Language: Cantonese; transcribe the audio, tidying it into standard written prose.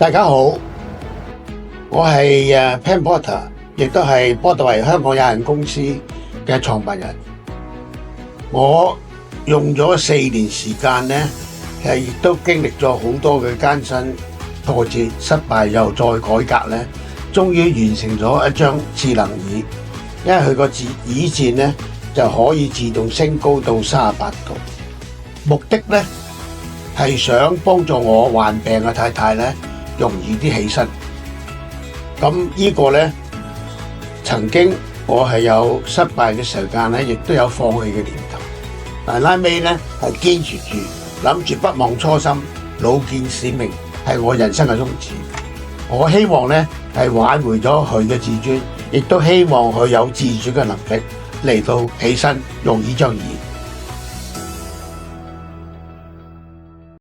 大家好，我係Pan Porter，亦都係波特維香港有限公司嘅創辦人。我用咗4年時間咧，亦都經歷咗好多嘅艱辛挫折、失敗，又再改革咧，終於完成咗一張智能椅。因為佢個椅墊咧就可以自動升高到38度，目的咧係想幫助我患病嘅太太咧容易啲起身。咁呢個咧曾經我係有失敗嘅時間咧，亦都有放棄嘅念頭，但拉尾咧係堅持住，諗住不忘初心，老見使命係我人生嘅宗旨。我希望咧係挽回咗佢嘅自尊，亦都希望佢有自主嘅能力嚟到起身用呢張椅。